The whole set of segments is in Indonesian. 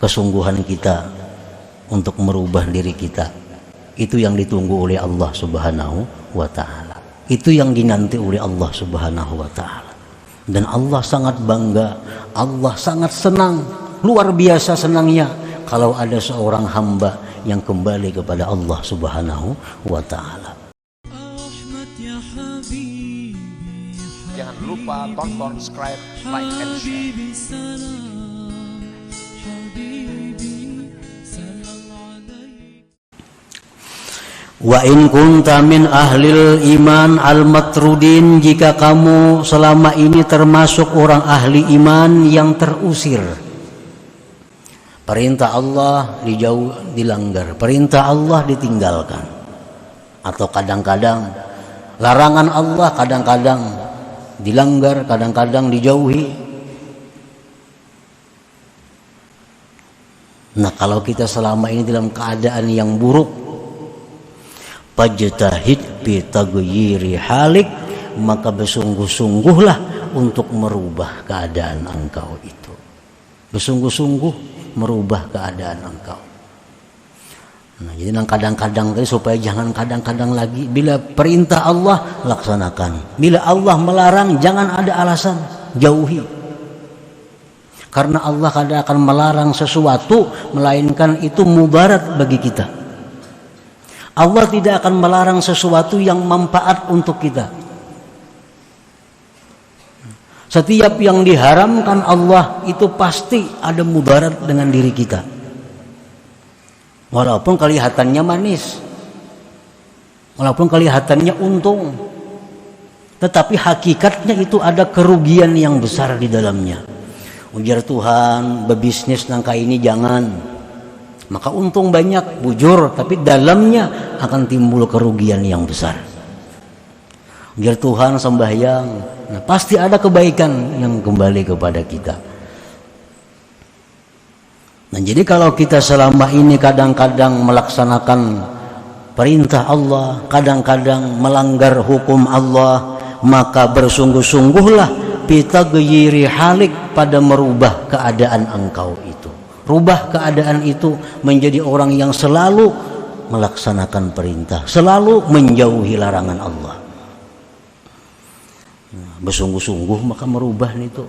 kesungguhan kita untuk merubah diri kita. Itu yang ditunggu oleh Allah Subhanahu wa ta'ala. Itu yang dinanti oleh Allah Subhanahu wa ta'ala. Dan Allah sangat bangga, Allah sangat senang, luar biasa senangnya kalau ada seorang hamba yang kembali kepada Allah Subhanahu wa ta'ala. Jangan lupa tonton, subscribe, like, and share. Wa in kunta min ahlil iman al-matrudin, jika kamu selama ini termasuk orang ahli iman yang terusir. Perintah Allah dilanggar, perintah Allah ditinggalkan. Atau kadang-kadang larangan Allah kadang-kadang dilanggar, kadang-kadang dijauhi. Nah, kalau kita selama ini dalam keadaan yang buruk, fajtahid bi taghyiri halik, maka bersungguh-sungguhlah untuk merubah keadaan engkau itu. Bersungguh-sungguh merubah keadaan engkau. Nah, jadi kadang-kadang tadi supaya jangan kadang-kadang lagi. Bila perintah Allah laksanakan, bila Allah melarang jangan ada alasan, jauhi. Karena Allah kadang akan melarang sesuatu melainkan itu mudarat bagi kita. Allah tidak akan melarang sesuatu yang manfaat untuk kita. Setiap yang diharamkan Allah itu pasti ada mudarat dengan diri kita. Walaupun kelihatannya manis, walaupun kelihatannya untung, tetapi hakikatnya itu ada kerugian yang besar di dalamnya. Ujar Tuhan, berbisnis nangka ini jangan. Maka untung banyak, bujur, tapi dalamnya akan timbul kerugian yang besar. Biar Tuhan sembahyang, nah pasti ada kebaikan yang kembali kepada kita. Nah, jadi kalau kita selama ini kadang-kadang melaksanakan perintah Allah, kadang-kadang melanggar hukum Allah, maka bersungguh-sungguhlah bitaghyiri halik pada merubah keadaan engkau itu. Rubah keadaan itu menjadi orang yang selalu melaksanakan perintah, selalu menjauhi larangan Allah. Nah, bersungguh-sungguh maka merubah itu.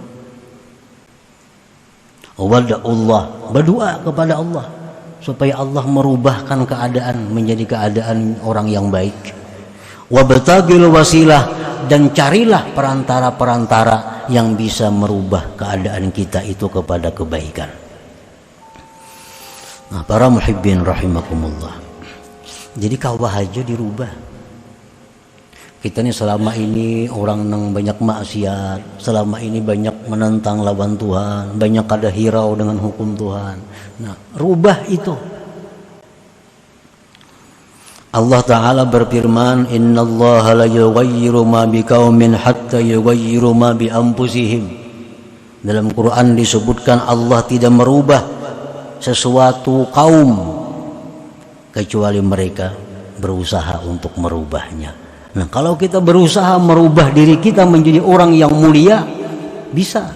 Wada'ullah, berdoa kepada Allah supaya Allah merubahkan keadaan menjadi keadaan orang yang baik. Wabtagil wasilah, dan carilah perantara-perantara yang bisa merubah keadaan kita itu kepada kebaikan. Nah, para muhibbin rahimakumullah. Jadi kawah aja dirubah. Kita ini selama ini orang yang banyak maksiat, selama ini banyak menentang lawan Tuhan, banyak ada hirau dengan hukum Tuhan. Nah, rubah itu. Allah Ta'ala berfirman, innallaha la yughayyiru ma biqaumin hatta yughayyiru ma bi anfusihim. Dalam Quran disebutkan Allah tidak merubah sesuatu kaum kecuali mereka berusaha untuk merubahnya. Nah, kalau kita berusaha merubah diri kita menjadi orang yang mulia, bisa.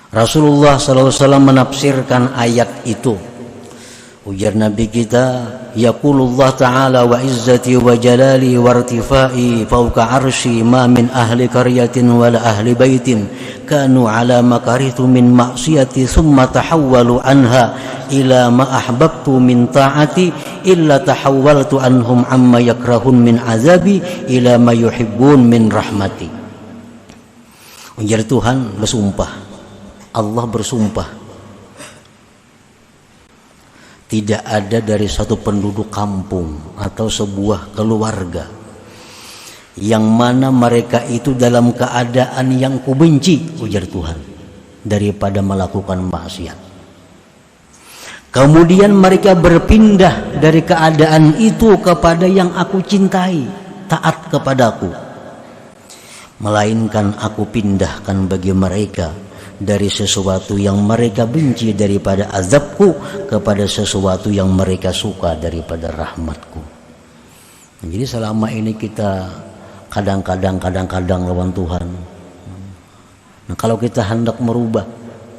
Rasulullah SAW menafsirkan ayat itu. Ujar Nabi kita, yaqulullah ta'ala wa izzati wa jalali wa irtifai fauqa arsy ma min ahli qaryatin wala ahli baitin kanu ala makaritu min maksiyati thumma tahawwalu anha ila ma ahbabtu min ta'ati illa tahawwaltu anhum amma yakrahun min azabi ila ma yuhibbun min rahmati. Ujar Tuhan bersumpah, Allah bersumpah, tidak ada dari satu penduduk kampung atau sebuah keluarga yang mana mereka itu dalam keadaan yang kubenci, ujar Tuhan, daripada melakukan maksiat. Kemudian mereka berpindah dari keadaan itu kepada yang aku cintai, taat kepadaku. Melainkan aku pindahkan bagi mereka dari sesuatu yang mereka benci daripada azabku kepada sesuatu yang mereka suka daripada rahmatku. Jadi selama ini kita kadang-kadang lawan Tuhan. Nah, kalau kita hendak merubah,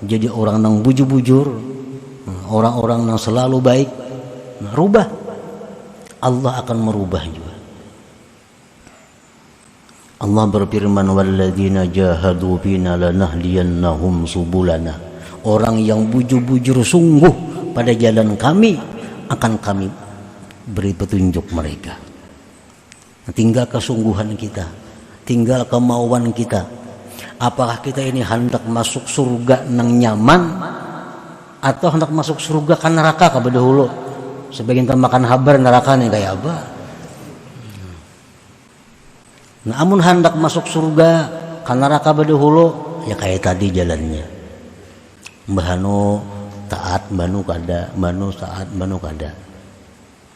jadi orang yang bujur-bujur, orang-orang yang selalu baik. Rubah, Allah akan merubah juga. Allah berfirman, walladzina jahadu fina lanahdiyannahum subulana. Orang yang bujur-bujur sungguh pada jalan kami, akan kami beri petunjuk mereka. Tinggal kesungguhan kita, tinggal kemauan kita. Apakah kita ini hendak masuk surga nang nyaman, atau hendak masuk surga kan neraka ka dahulu? Sebagian kan makan habar neraka nih kayak apa? Namun hendak masuk surga kan neraka dahulu, ya kayak tadi jalannya. Mbahanu taat, banu kada, banu taat, banu kada.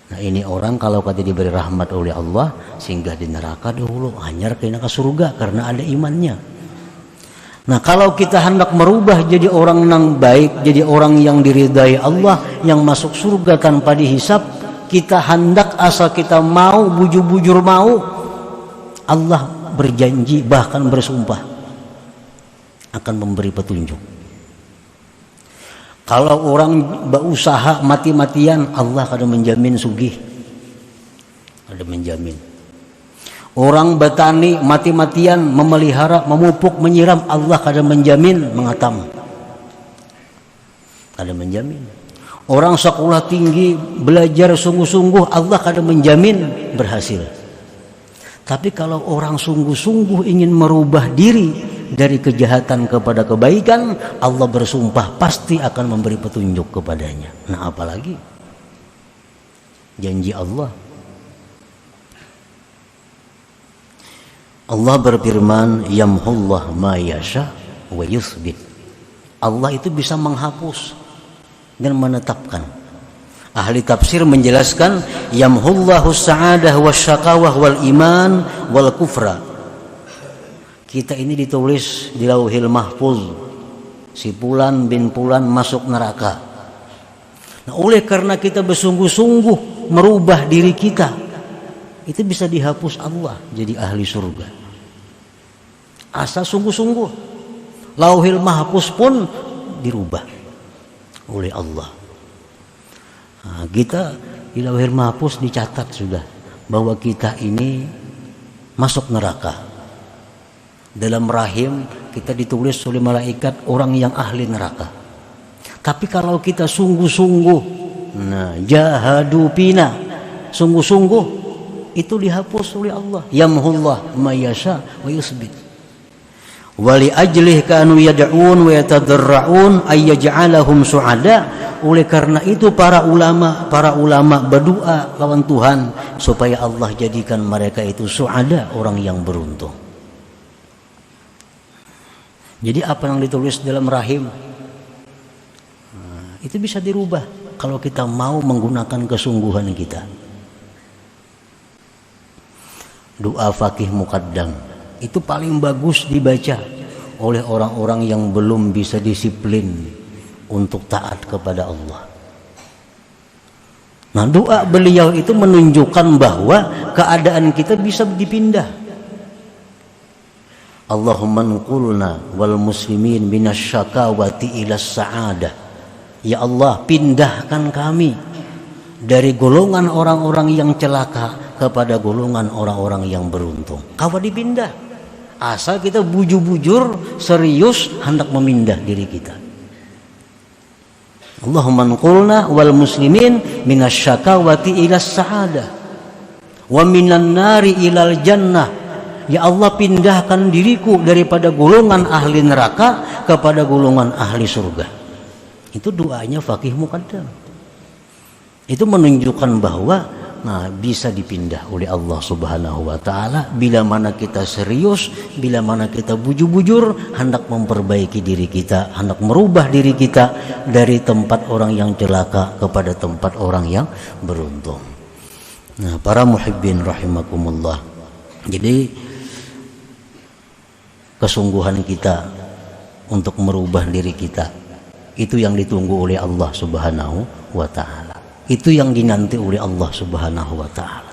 Nah ini orang kalau kata diberi rahmat oleh Allah singgah di neraka dahulu, hanyar kena ke surga karena ada imannya. Nah kalau kita hendak merubah jadi orang yang baik, jadi orang yang diridai Allah, yang masuk surga tanpa dihisap, kita hendak asal kita mau, bujur-bujur mau, Allah berjanji bahkan bersumpah akan memberi petunjuk. Kalau orang berusaha mati-matian, Allah kada menjamin sugih, kada menjamin. Orang bertani mati-matian, memelihara, memupuk, menyiram, Allah kada menjamin mengatam. Kada menjamin. Orang sekolah tinggi, belajar sungguh-sungguh, Allah kada menjamin berhasil. Tapi kalau orang sungguh-sungguh ingin merubah diri dari kejahatan kepada kebaikan, Allah bersumpah pasti akan memberi petunjuk kepadanya. Nah apalagi janji Allah. Allah berfirman, yamhullah ma yasha wa yuthbit. Allah itu bisa menghapus dan menetapkan. Ahli tafsir menjelaskan, yamhullahu sa'adah wasyaqawah wal iman wal kufra. Kita ini ditulis di Lauhil Mahfuz, si Fulan bin Fulan masuk neraka. Nah, oleh karena kita bersungguh-sungguh merubah diri kita, itu bisa dihapus Allah jadi ahli surga. Asal sungguh-sungguh. Lauhil Mahfuz pun dirubah oleh Allah. Nah, kita di Lauhil Mahfuz dicatat sudah bahwa kita ini masuk neraka. Dalam rahim kita ditulis oleh malaikat orang yang ahli neraka. Tapi kalau kita sungguh-sungguh, nah jahadu pina, sungguh-sungguh, itu dihapus oleh Allah. Yamhullah ma yasha wa yusbit. Wali ajlih kanu yad'un wa yatadarra'un ay yaj'alahum su'ada. Oleh karena itu para ulama berdoa lawan Tuhan supaya Allah jadikan mereka itu su'ada, orang yang beruntung. Jadi apa yang ditulis dalam rahim, itu bisa dirubah kalau kita mau menggunakan kesungguhan kita. Doa Faqih Muqaddam itu paling bagus dibaca oleh orang-orang yang belum bisa disiplin untuk taat kepada Allah. Nah, doa beliau itu menunjukkan bahwa keadaan kita bisa dipindah. Allahumma nqulna wal muslimin minasyakawati ila sa'adah. Ya Allah, pindahkan kami dari golongan orang-orang yang celaka kepada golongan orang-orang yang beruntung. Kawa dipindah. Asal kita bujur-bujur serius hendak memindah diri kita. Allahumma nqulna wal muslimin minasyakawati ila sa'adah wa minan nari ilal jannah. Ya Allah, pindahkan diriku daripada golongan ahli neraka kepada golongan ahli surga. Itu doanya Faqih Muqaddam. Itu menunjukkan bahwa bisa dipindah oleh Allah Subhanahu wa ta'ala bila mana kita serius, bila mana kita bujur-bujur hendak memperbaiki diri kita, hendak merubah diri kita dari tempat orang yang celaka kepada tempat orang yang beruntung. Nah, para muhibbin rahimakumullah. Jadi kesungguhan kita untuk merubah diri kita itu yang ditunggu oleh Allah Subhanahu wa ta'ala. Itu yang dinanti oleh Allah Subhanahu wa ta'ala.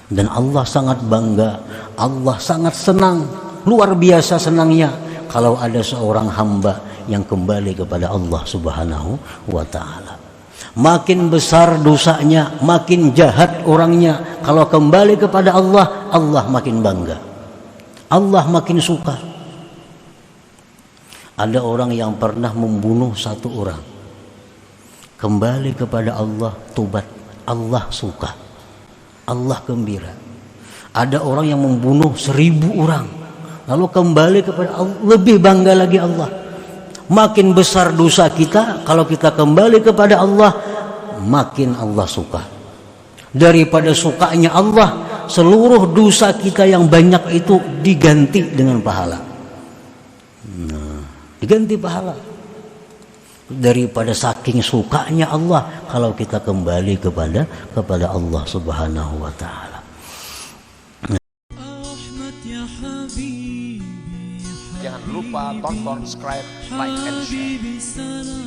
Dan Allah sangat bangga, Allah sangat senang, luar biasa senangnya kalau ada seorang hamba yang kembali kepada Allah Subhanahu wa ta'ala. Makin besar dosanya, makin jahat orangnya, kalau kembali kepada Allah, Allah makin bangga, Allah makin suka. Ada orang yang pernah membunuh satu orang, kembali kepada Allah, tobat, Allah suka, Allah gembira. Ada orang yang membunuh 1000 orang, lalu kembali kepada Allah, lebih bangga lagi Allah. Makin besar dosa kita, kalau kita kembali kepada Allah, makin Allah suka. Daripada sukanya Allah, seluruh dosa kita yang banyak itu diganti dengan pahala. Diganti pahala. Daripada saking sukanya Allah, kalau kita kembali kepada Allah Subhanahu wa ta'ala. Jangan lupa tonton, subscribe, like, and share.